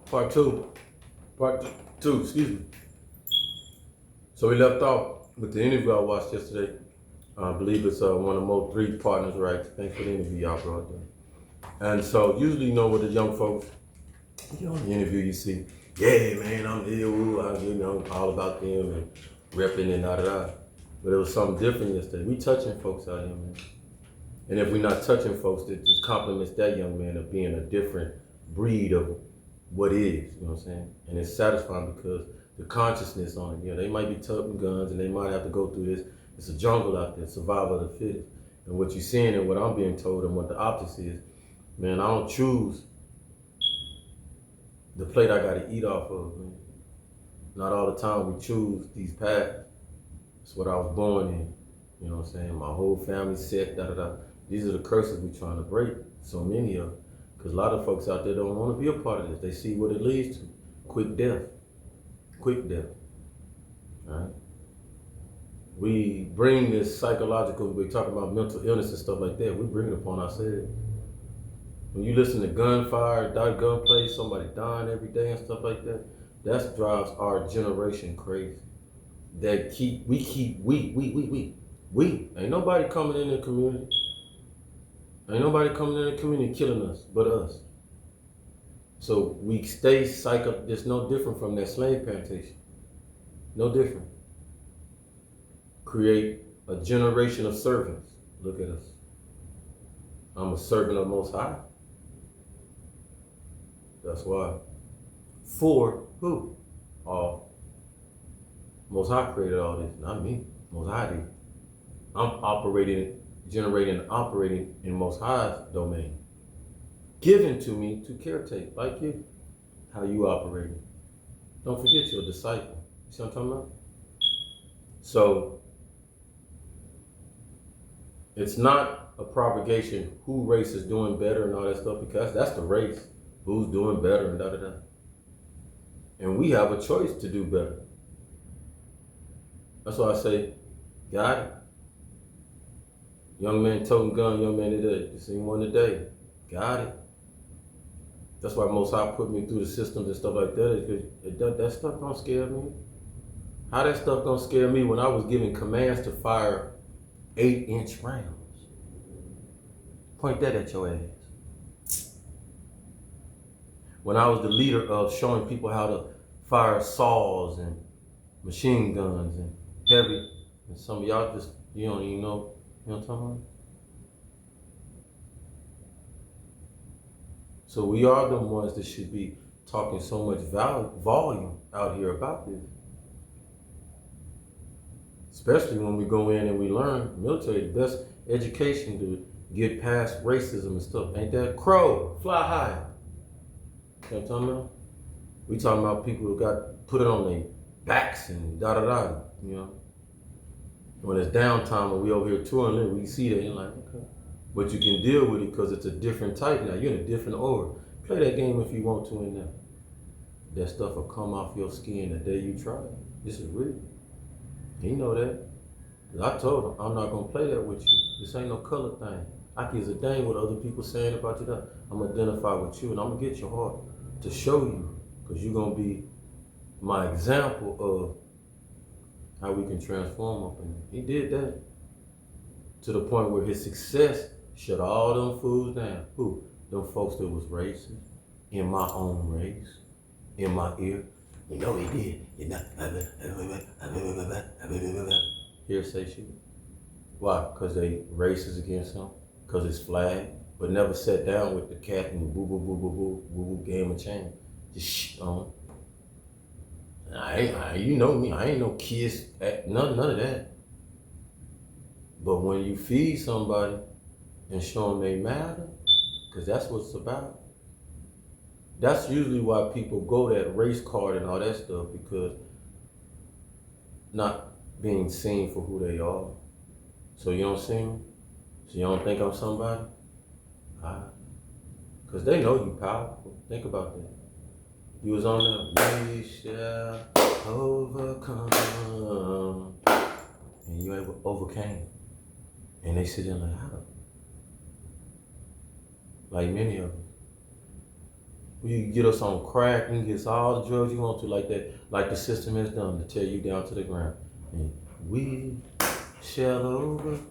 Part two. Part two, excuse me. So we left off with the interview I watched yesterday. I believe it's one of Mo 3 partners, right? Thanks for the interview y'all brought there. And so usually you know with the young folks, on the interview you see, yeah man, I'm here, all about them and repping and da. But it was something different yesterday. We touching folks out here, man. And if we're not touching folks, that just compliments that young man of being a different breed of what is, you know what I'm saying? And it's satisfying because the consciousness on it, they might be toting guns and they might have to go through this. It's a jungle out there, survival of the fittest. And what you're seeing and what I'm being told and what the optics is, man, I don't choose the plate I gotta eat off of, man. Not all the time we choose these paths. It's what I was born in, you know what I'm saying? My whole family set, da. These are the curses we're trying to break, so many of them. Because a lot of folks out there don't want to be a part of this. They see what it leads to. Quick death. Quick death. All right? We bring this psychological, we talk about mental illness and stuff like that, we bring it upon ourselves. When you listen to gunfire, gunplay, somebody dying every day and stuff like that, that drives our generation crazy. We. Ain't nobody coming in the community. Ain't nobody coming in the community killing us but us. So we stay psycho. It's no different from that slave plantation. No different. Create a generation of servants. Look at us. I'm a servant of Most High. That's why. For who? All. Most High created all this, not me. Most High did. I'm generating and operating in Most High's domain. Given to me to caretake, like you. How you operating. Don't forget you're a disciple. You see what I'm talking about? So, it's not a propagation who race is doing better and all that stuff, because that's the race. Who's doing better and da. And we have a choice to do better. That's why I say, got it. Young man toting gun, young man today. You seen one today. Got it. That's why Most High put me through the systems and stuff like that, is because that stuff don't scare me. How that stuff don't scare me when I was giving commands to fire 8-inch rounds? Point that at your ass. When I was the leader of showing people how to fire saws and machine guns and heavy, and some of y'all just, you don't even know, you know what I'm talking about? So we are the ones that should be talking so much volume out here about this. Especially when we go in and we learn military, the best education to get past racism and stuff. Ain't that crow? Fly high. You know what I'm talking about? We talking about people who got put it on their backs and da, you know? When it's downtime and we over here touring, we see that, you're like, okay. But you can deal with it because it's a different type now. You're in a different aura. Play that game if you want to in there. That stuff will come off your skin the day you try it. This is real. He know that. I told him, I'm not going to play that with you. This ain't no color thing. I give a dang what other people saying about you. I'm going to identify with you and I'm going to get your heart to show you, because you're going to be my example of how we can transform up in there. He did that to the point where his success shut all them fools down. Who? Them folks that was racist, in my own race, in my ear. You know he did. You know. Here say shit. Why? Because they racist against him. Because it's flag. But never sat down with the cat and boo boo boo boo boo boo boo game of chain. Just shit on. You know me. I ain't no kiss. None of that. But when you feed somebody and show them they matter, because that's what it's about. That's usually why people go that race card and all that stuff, because not being seen for who they are. So you don't see them? So you don't think I'm somebody? Because they know you powerful. Think about that. You was on there, we shall overcome. And you overcame. And they sit there like, how? Like many of them. You can get us on crack, you can get us all the drugs you want to, like that, like the system has done to tear you down to the ground. And we shall overcome.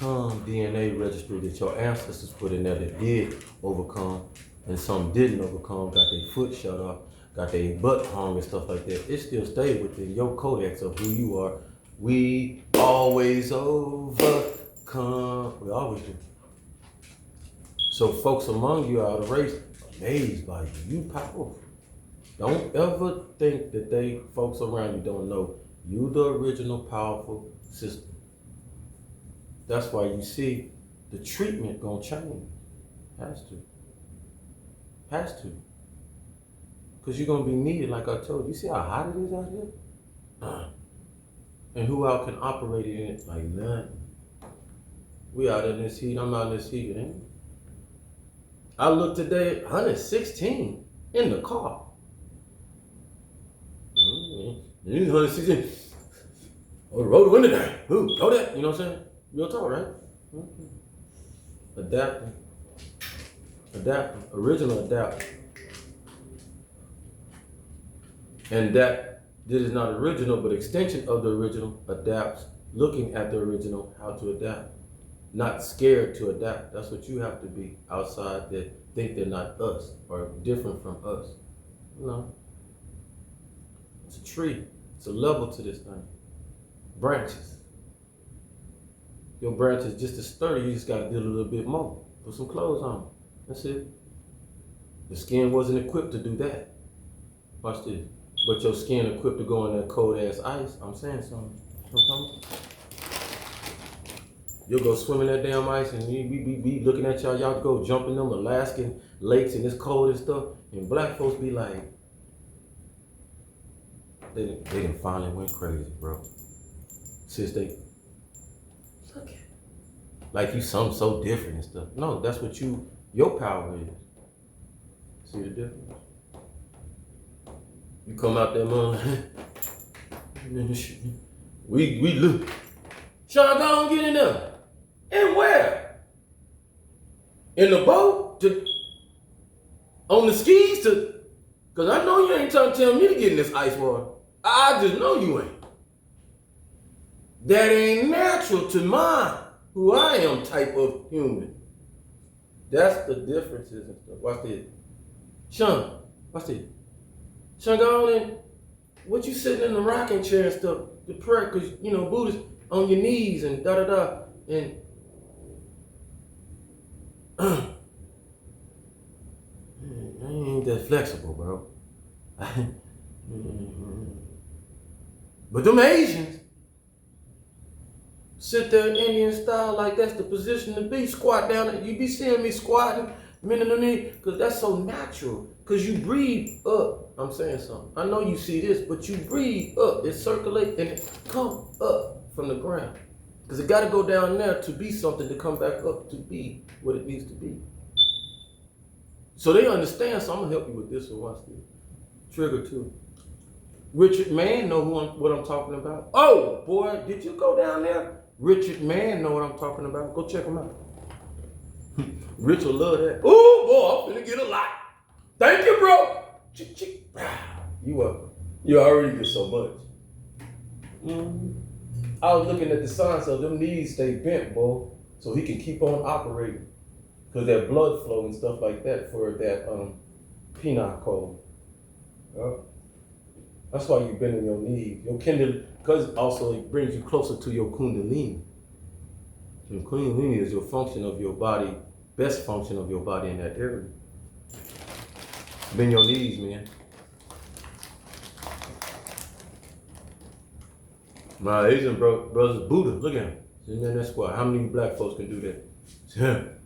DNA registry that your ancestors put in there that did overcome, and some didn't overcome, got their foot shut off, got their butt hung and stuff like that. It still stayed within your codex of who you are. We always overcome. We always do. So folks among you out of race, amazed by you. You powerful. Don't ever think that folks around you don't know you the original powerful system. That's why you see the treatment gonna change. Has to. Has to. Because you're gonna be needed, like I told you. You see how hot it is out here? And who out can operate in it like none? We out in this heat, I'm out in this heat, ain't it? I looked today, 116 in the car. 116. Oh, roll the window down. Ooh, know that? You know what I'm saying? Real talk, right? Okay. Adapting. Original adapt. And that this is not original, but extension of the original adapts, looking at the original, how to adapt. Not scared to adapt. That's what you have to be outside that think they're not us or different from us. No. It's a tree. It's a level to this thing. Branches. Your branches just as sturdy, you just gotta do a little bit more. Put some clothes on. That's it. The skin wasn't equipped to do that. Watch this. But your skin equipped to go in that cold ass ice. I'm saying something. You'll go swim in that damn ice and we be looking at y'all go jump in them Alaskan lakes and it's cold and stuff. And black folks be like, they done finally went crazy, bro. Since they, look at it. Like you something so different and stuff. No, that's what your power is. See the difference? You come out there, man. we look. Sean, go on, get in there. And where? In the boat? On the skis? Because I know you ain't trying to tell me to get in this ice water. I just know you ain't. That ain't natural to my, who I am type of human. That's the differences and stuff. Watch this. Sean, watch this. Sean, go on in. What you sitting in the rocking chair and stuff, the prayer, because, Buddhists on your knees and da-da-da. And I ain't that flexible, bro. But them Asians sit there Indian style like that's the position to be. Squat down. You be seeing me squatting, bending the knee, because that's so natural. Because you breathe up. I'm saying something. I know you see this, but you breathe up. It circulates and it come up from the ground. Because it got to go down there to be something to come back up to be what it needs to be. So they understand, so I'm going to help you with this one. Watch this. Trigger 2. Richard Mann know what I'm talking about. Oh, boy, did you go down there? Richard Mann know what I'm talking about. Go check him out. Rich will love that. Oh, boy, I'm going to get a lot. Thank you, bro. You welcome. You already get so much. I was looking at the sign, so them knees stay bent, boy, so he can keep on operating. Because that blood flow and stuff like that for that penile code. That's why you bend on your knees. Your because also it brings you closer to your kundalini. Your kundalini is your function of your body, best function of your body in that area. Bend your knees, man. My Asian brothers, Buddha, look at him. Sitting in that squat. How many black folks can do that?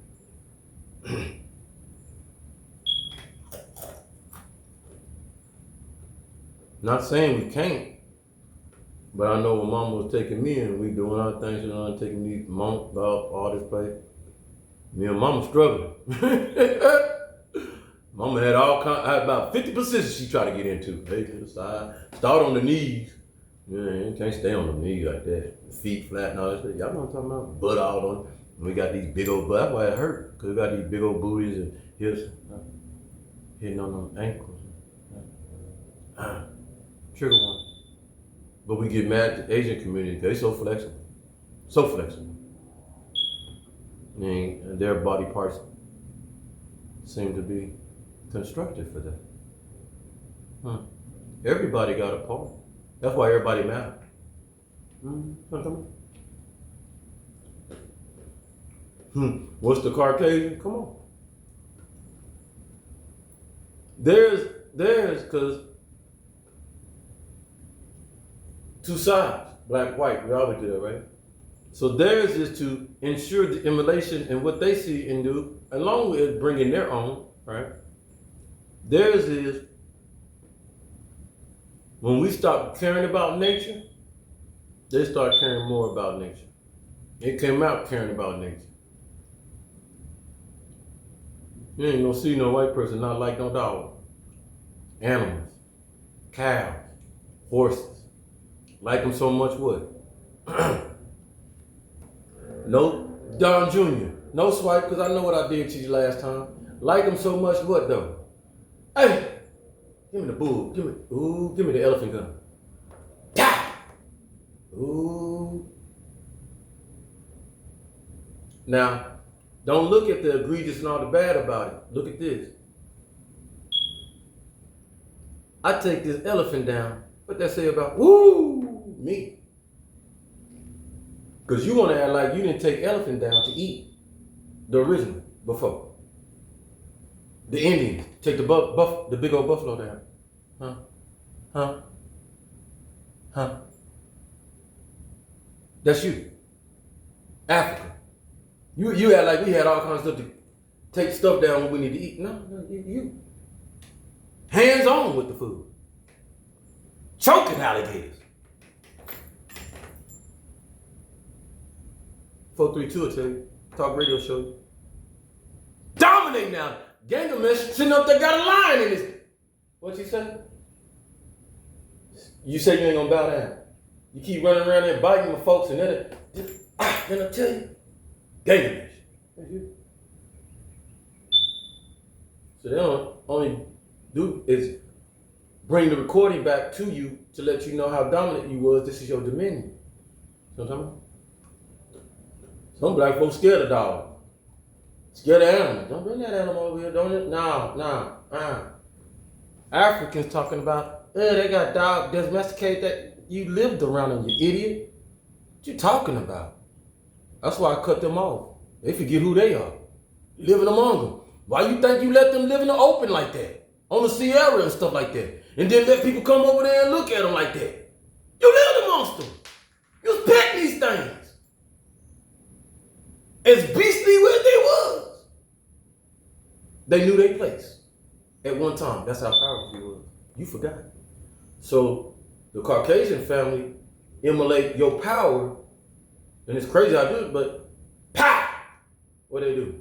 Not saying we can't, but I know when Mama was taking me and we doing our things, taking me monk, all this place. Me and Mama struggling. Mama had about 50 positions she tried to get into. Hey, to the side, start on the knees. You can't stay on the knees like that. Feet flat and all that stuff. Y'all know what I'm talking about? Butt out on. We got these big old butts. That's why it hurt. Because we got these big old booties and hips. hitting on them ankles. Trigger one. But we get mad at the Asian community. They so flexible. So flexible. And their body parts seem to be constructed for that. Everybody got a part. That's why everybody matters. What's the Caucasian? Come on. There's, because two sides, black, white, we always do that, right? So theirs is to ensure the emulation and what they see and do, along with bringing their own, right? Theirs is when we stop caring about nature, they start caring more about nature. They came out caring about nature. You ain't gonna see no white person not like no dog. Animals, cows, horses. Like them so much what? No Don Jr. No swipe, because I know what I did to you last time. Like them so much what though? Hey, give me the bull. Give me the elephant gun. Ta! Ooh. Now, don't look at the egregious and all the bad about it. Look at this. I take this elephant down. What that say about, me? Because you want to act like you didn't take elephant down to eat the original before. The Indians take the big old buffalo down. Huh? That's you. Africa. You act like we had all kinds of stuff to take stuff down when we need to eat. No, you. Hands on with the food. Choking alligators. 432 will tell you. Talk radio show you. Dominate now. Gilgamesh sitting up there got a lion in his. What you say? You say you ain't gonna bow down. You keep running around there biting my folks and then I tell you. Gilgamesh. So they don't only do is bring the recording back to you to let you know how dominant you was. This is your dominion. You know what I'm talking about? Some black folks scared of dogs. Scared of animals. Don't bring that animal over here, don't it? No. Africans talking about, they got dogs domesticated that you lived around them, you idiot. What you talking about? That's why I cut them off. They forget who they are. Living among them. Why you think you let them live in the open like that? On the Sierra and stuff like that. And then let people come over there and look at them like that. You lived amongst them. You was petting these things. As beastly as they was. They knew their place. At one time. That's how powerful you was. You forgot. So the Caucasian family emulate your power. And it's crazy how I do it, but pow! What they do?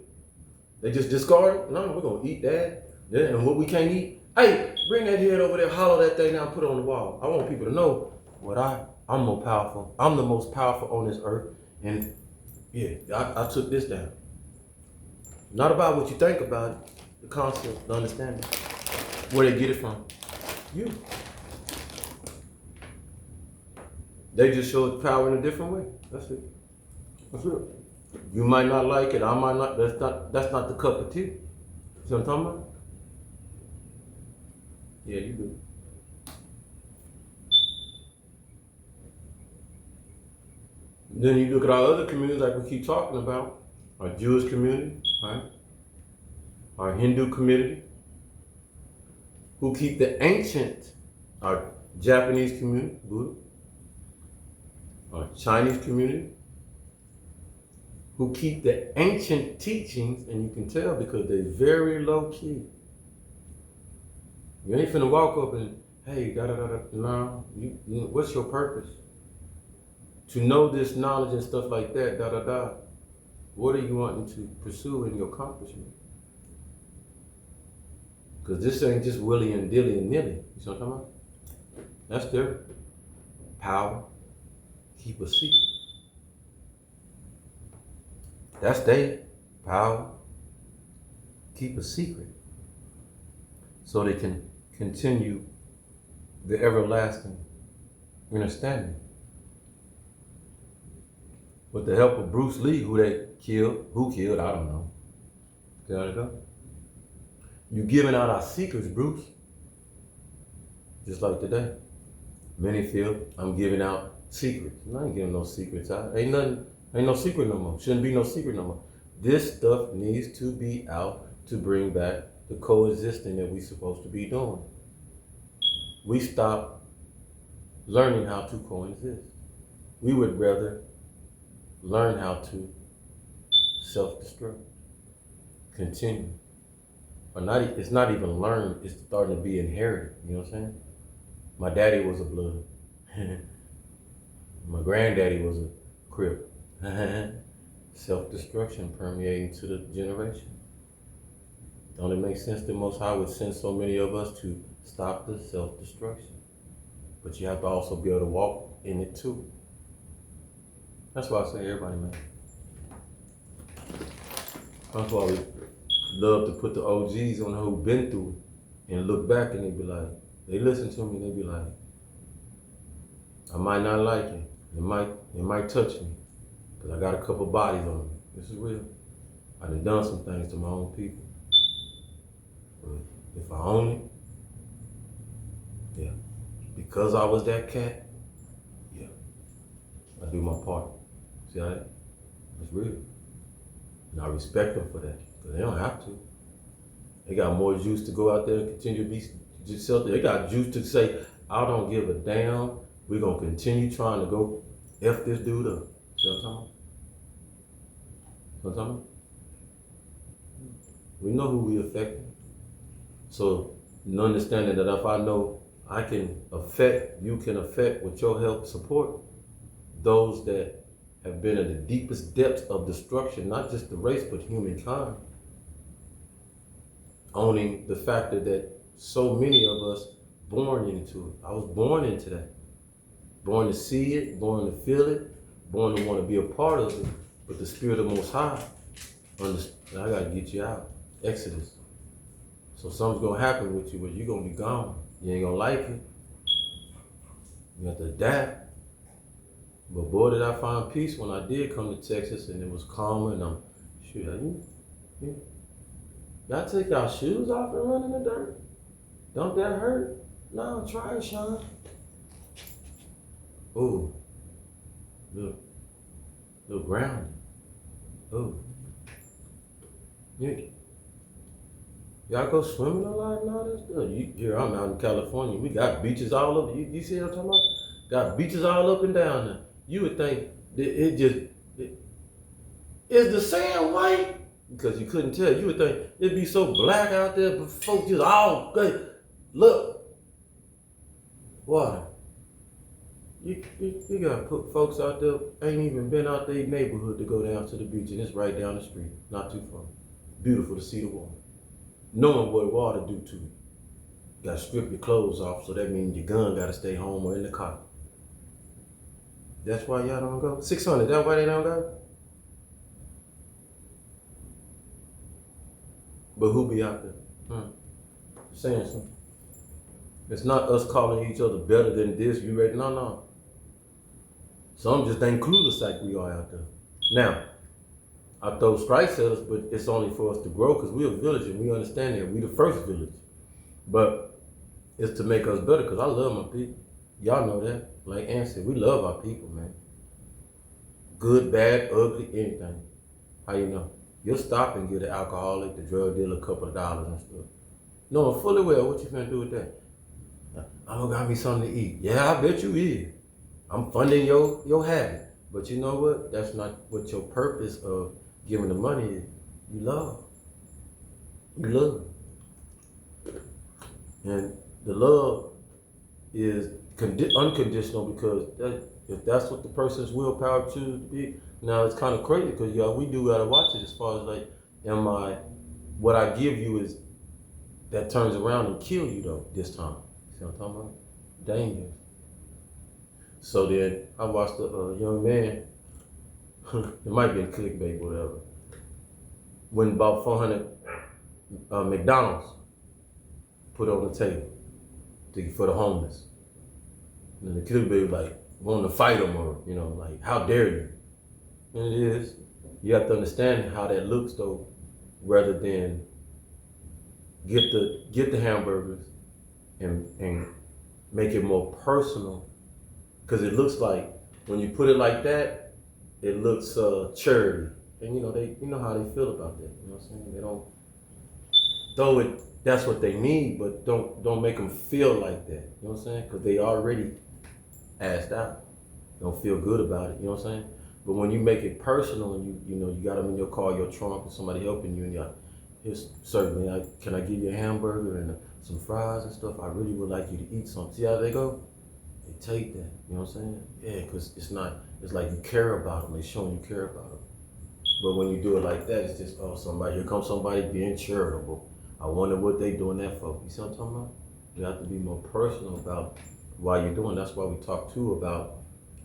They just discard it? No, we're gonna eat that. Yeah, and what we can't eat, hey, bring that head over there, hollow that thing down, put it on the wall. I want people to know what I'm more powerful. I'm the most powerful on this earth. And yeah, I took this down. Not about what you think about it, the concept, the understanding. Where they get it from. You. They just show power in a different way. That's it. That's it. You might not like it, I might not, that's not the cup of tea. See what I'm talking about? Yeah, you do. Then you look at our other communities like we keep talking about, our Jewish community, right? Our Hindu community, who keep the ancient, our Japanese community, Buddha, our Chinese community, who keep the ancient teachings, and you can tell because they're very low key. You ain't finna walk up and, hey, no, what's your purpose? To know this knowledge and stuff like that, what are you wanting to pursue in your accomplishment? Because this ain't just willy and dilly and nilly. You see what I'm talking about? That's their power. Keep a secret. That's their power. Keep a secret. so they can continue the everlasting understanding. With the help of Bruce Lee, who killed, I don't know. There you go. You giving out our secrets, Bruce. Just like today. Many feel I'm giving out secrets. I ain't giving no secrets out. Ain't no secret no more. Shouldn't be no secret no more. This stuff needs to be out to bring back the coexisting that we're supposed to be doing. We stop learning how to coexist. We would rather learn how to self-destruct, continue. Or not, it's not even learned, it's starting to be inherited, you know what I'm saying? My daddy was a blood. My granddaddy was a crip. Self-destruction permeating to the generation. Don't it make sense that Most High would send so many of us to stop the self-destruction? But you have to also be able to walk in it too. That's why I say everybody, man. That's why we love to put the OGs on who've been through it and look back and they be like, they listen to me and they be like, I might not like it. It might touch me because I got a couple bodies on me. This is real. I done some things to my own people. But if I own it, yeah. Because I was that cat, yeah. I do my part. See how that? That's real. And I respect them for that. Because they don't have to. They got more juice to go out there and continue to be just selfish. They got juice to say, I don't give a damn. We're going to continue trying to go F this dude up. See what I'm talking about? See what I'm talking about? We know who we affecting. So, understanding that if I know I can affect, you can affect with your help, support, those that have been in the deepest depths of destruction, not just the race, but humankind. Owning the factor that so many of us born into it. I was born into that. Born to see it, born to feel it, born to want to be a part of it. But the Spirit of Most High, I got to get you out. Exodus. So something's going to happen with you where you're going to be gone. You ain't going to like it. You have to adapt. But boy, did I find peace when I did come to Texas and it was calmer and y'all take y'all shoes off and run in the dirt? Don't that hurt? No, try it, Sean. Ooh. Little grounded. Ooh. Y'all go swimming a lot and all that stuff? Here, I'm out in California. We got beaches all over. You see what I'm talking about? Got beaches all up and down there. You would think that is the sand white? Because you couldn't tell. You would think it'd be so black out there, but folks just all good. Look, water. You gotta put folks out there, ain't even been out their neighborhood to go down to the beach, and it's right down the street, not too far. Beautiful to see the water. Knowing what water do to you. You gotta strip your clothes off, so that means your gun gotta stay home or in the car. That's why y'all don't go? 600, that's why they don't go? But who be out there? Saying something. It's not us calling each other better than this, you ready? No. Some just ain't clueless like we are out there. Now, I throw strikes at us, but it's only for us to grow because we're a village and we understand that. We the first village. But it's to make us better because I love my people. Y'all know that. Like Ann said, we love our people, man. Good, bad, ugly, anything. How you know? You'll stop and get an alcoholic, the drug dealer, a couple of dollars and stuff. Knowing fully well what you finna do with that. I'm gonna got me something to eat. Yeah, I bet you is. I'm funding your habit. But you know what? That's not what your purpose of giving the money is. You love. You love. And the love is unconditional because if that's what the person's willpower chooses to be, now it's kind of crazy because we do gotta watch it as far as like, what I give you is that turns around and kill you though this time. See what I'm talking about? Dangerous. So then I watched a young man, it might be a clickbait, whatever, went about 400 McDonald's. put on the table for the homeless. And the kid will be like wanting to fight them or, like, how dare you? And it is. You have to understand how that looks though, rather than get the hamburgers and make it more personal. Because it looks like when you put it like that, it looks charity. And they how they feel about that. You know what I'm saying? They don't throw it. That's what they need, but don't make them feel like that. You know what I'm saying? Because they already asked out. Don't feel good about it. You know what I'm saying? But when you make it personal and you got them in your car, your trunk, or somebody helping you, and you're certainly, can I give you a hamburger and some fries and stuff? I really would like you to eat something. See how they go? They take that. You know what I'm saying? Yeah, because it's like you care about them. They showing you care about them. But when you do it like that, it's just, here comes somebody being charitable. I wonder what they doing that for. You see what I'm talking about? You have to be more personal about why you're doing. That's why we talk too about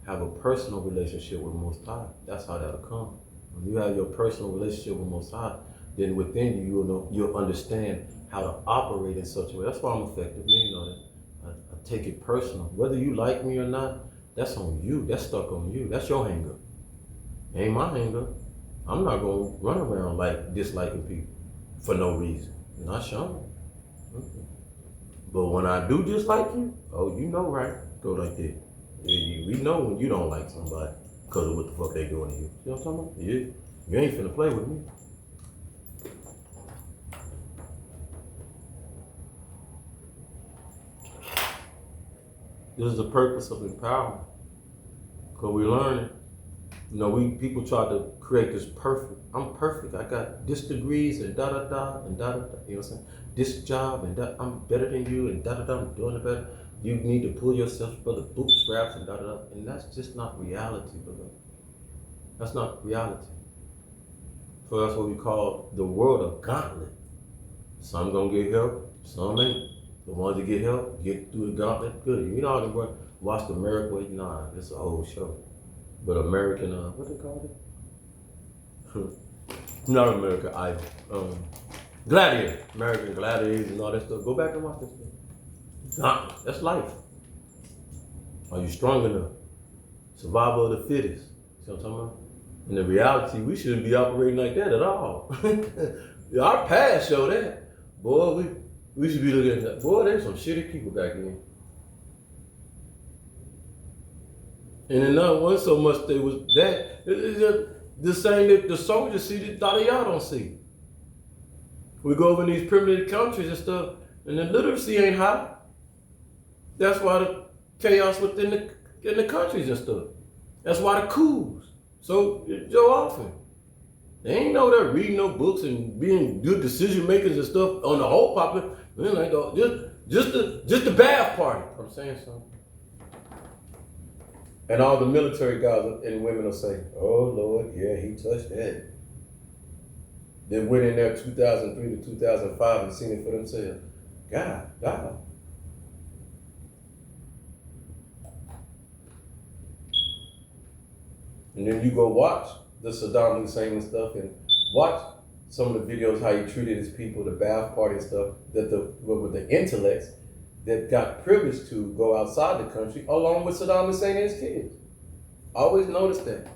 have a personal relationship with Most High. That's how that'll come. When you have your personal relationship with Most High, then within you, you'll understand how to operate in such a way. That's why I'm effective. I take it personal. Whether you like me or not, that's on you. That's stuck on you. That's your hang up. It ain't my hang up. I'm not gonna run around like disliking people for no reason. Not showing. But when I do dislike you, right? Go like that. We know when you don't like somebody because of what the fuck they doing to you. You know what I'm talking about? Yeah. You ain't finna play with me. This is the purpose of empowerment. Because we learn it. People try to create this perfect. I'm perfect. I got this degrees and da da da and da da da. You know what I'm saying? This job and that I'm better than you and da da da. I'm doing it better. You need to pull yourself by the bootstraps and da da da. And that's just not reality, brother. That's not reality. So that's what we call the world of gauntlet. Some gonna get help, some ain't. The ones that get help, get through the gauntlet, good. You know how they watch the American, nah, it's a whole show. But American, what they call it? Not American Idol. Gladiator. American Gladiators and all that stuff. Go back and watch this stuff. Gauntlet. That's life. Are you strong enough? Survival of the fittest. See what I'm talking about? In the reality, we shouldn't be operating like that at all. Our past show that. Boy, we should be looking at that. Boy, there's some shitty people back then. And another one, so much they was that. It's just the same that the soldiers see that y'all don't see. We go over in these primitive countries and stuff, and the literacy ain't high. That's why the chaos within the countries and stuff. That's why the coups so often. They ain't know they're reading no books and being good decision makers and stuff on the whole population. Just the bad party. I'm saying something. And all the military guys and women will say, "Oh Lord, yeah, he touched that." They went in there 2003 to 2005 and seen it for themselves. God. And then you go watch the Saddam Hussein and stuff and watch some of the videos how he treated his people, the Ba'ath Party and stuff, with the intellects that got privileged to go outside the country along with Saddam Hussein and his kids. Always notice that.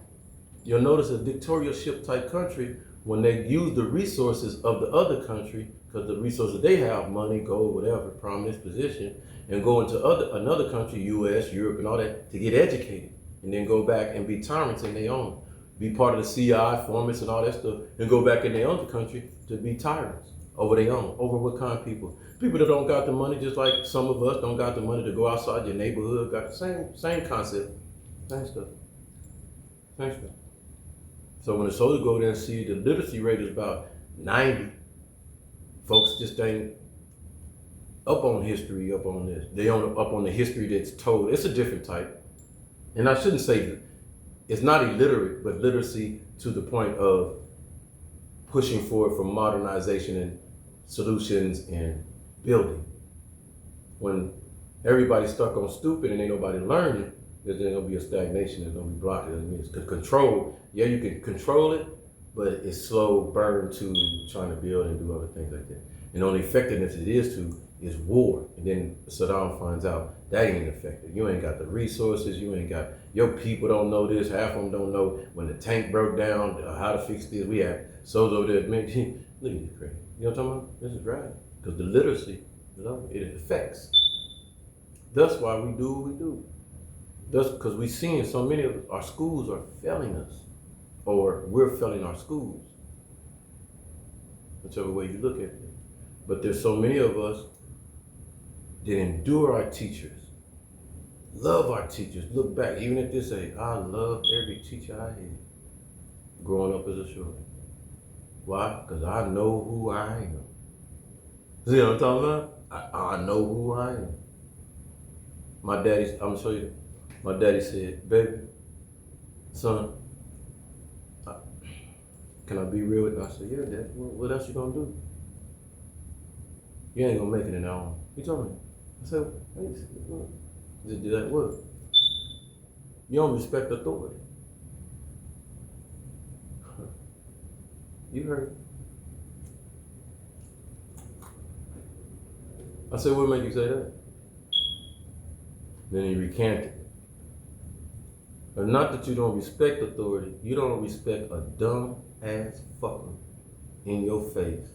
You'll notice a dictatorship type country when they use the resources of the other country, because the resources they have, money, gold, whatever, prominent position, and go into another country, US, Europe, and all that, to get educated, and then go back and be tyrants in their own, be part of the CI, formants, and all that stuff, and go back in their own country to be tyrants over their own. Over what kind of people? People that don't got the money, just like some of us don't got the money to go outside your neighborhood, got the same concept, same stuff. So when the soldiers go there and see the literacy rate is about 90, folks just ain't up on history, up on this. They up on the history that's told. It's a different type. And I shouldn't say that it's not illiterate, but literacy to the point of pushing forward for modernization and solutions and building. When everybody's stuck on stupid and ain't nobody learning, there's gonna be a stagnation, there's gonna be blockage. It's control. Yeah, you can control it, but it's slow burn to trying to build and do other things like that. And the only effectiveness it is to is war. And then Saddam finds out that ain't effective. You ain't got the resources. You ain't got, your people don't know this. Half of them don't know when the tank broke down, how to fix this. We have souls over there. Man, look at this crazy. You know what I'm talking about? This is right. Because the literacy, it affects. That's why we do what we do. That's because we're seeing so many of our schools are failing us, or we're failing our schools, whichever way you look at it. But there's so many of us that endure our teachers, love our teachers. Look back, even at this age, I love every teacher I had growing up as a shorty. Why? Because I know who I am. See what I'm talking about? I know who I am. My daddy, I'm gonna show you. My daddy said, baby, son, can I be real with you? I said, yeah, Dad. What else you gonna do? You ain't gonna make it in that home. He told me. I said, hey, just do that work. You don't respect authority. You heard. I said, what made you say that? Then he recanted. But not that you don't respect authority, you don't respect a dumb ass fucker in your face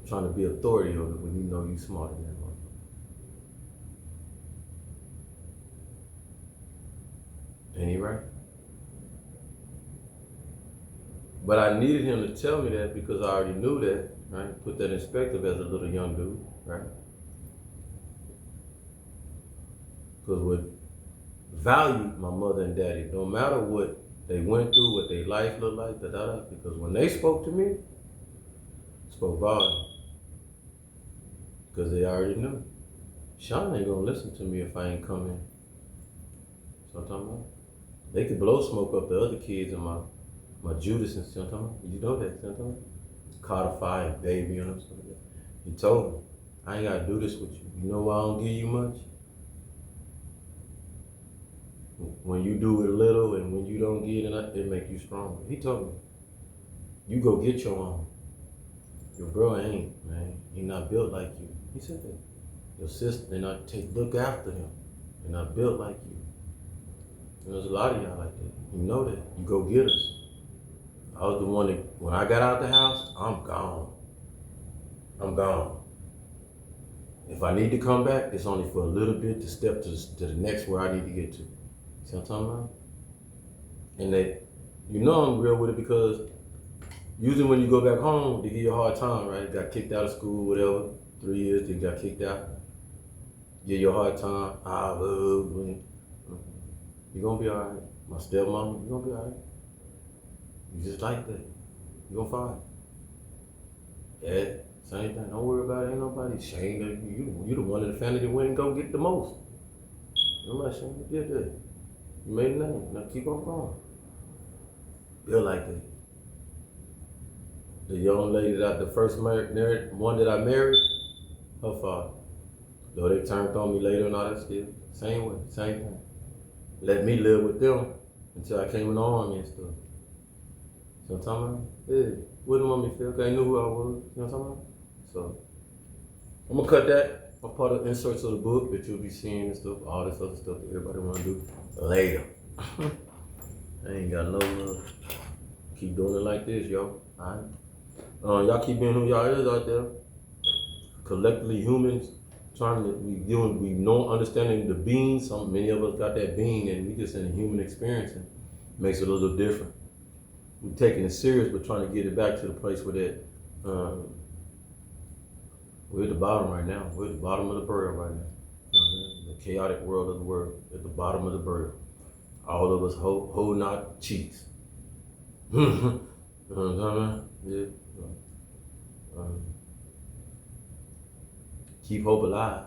trying to be authority over it when you know you smarter than that motherfucker. Ain't he right? But I needed him to tell me that because I already knew that, right? Put that in perspective as a little young dude, right? Because what valued my mother and daddy, no matter what they went through, what their life looked like, because when they spoke to me, spoke volume. Because they already knew. Sean ain't gonna listen to me if I ain't come in. So I'm talking about. They could blow smoke up the other kids and my Judas and stuff. You know that, you know what I'm talking about? Codify and baby and stuff like that. He told me, I ain't gotta do this with you. You know why I don't give you much? When you do it little and when you don't get it make you stronger. He told me, you go get your own. Your bro ain't, man. He not built like you. He said that. Your sister, they not look after him. They're not built like you. And there's a lot of y'all like that. You know that. You go get us. I was the one that, when I got out the house, I'm gone. I'm gone. If I need to come back, it's only for a little bit to step to the next where I need to get to. See what I'm talking about? And that, you know I'm real with it because usually when you go back home, they give you a hard time, right? Got kicked out of school, whatever, 3 years, they got kicked out. Give you a hard time. You're gonna be all right. My stepmom, you're gonna be all right. You just like that. You're gonna find it. Yeah, same thing. Don't worry about it. Ain't nobody ashamed of you. You the one in the family that went and go get the most. Nobody ashamed. You did that. You made a name. Now keep on going. Feel like that. The young lady the first one that I married, her father. Though they turned on me later and all that stuff. Same way, same thing. Let me live with them until I came in the army and stuff. You know what I'm talking about? Yeah. Wouldn't want me to feel okay. I knew who I was. You know what I'm talking about? So, I'm gonna cut that. I'm part of inserts of the book that you'll be seeing and stuff, all this other stuff that everybody wanna do later. I ain't got no love. Keep doing it like this, yo. Alright? Y'all keep being who y'all is out there. Collectively humans, we know understanding the being. Many of us got that being and we just in a human experience and makes it a little different. We're taking it serious, but trying to get it back to the place where that, we're at the bottom right now. We're at the bottom of the barrel right now. You know what I mean? The chaotic world of the world, at the bottom of the barrel. All of us holding our cheeks. You know what I'm talking about? Yeah. Keep hope alive.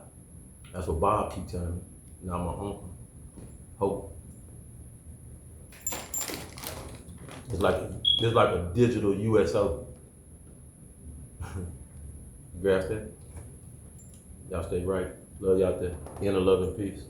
That's what Bob keep telling me. Now my uncle. Hope. It's like a digital USO. You grasp that? Y'all stay right. Love y'all there. Inner love and peace.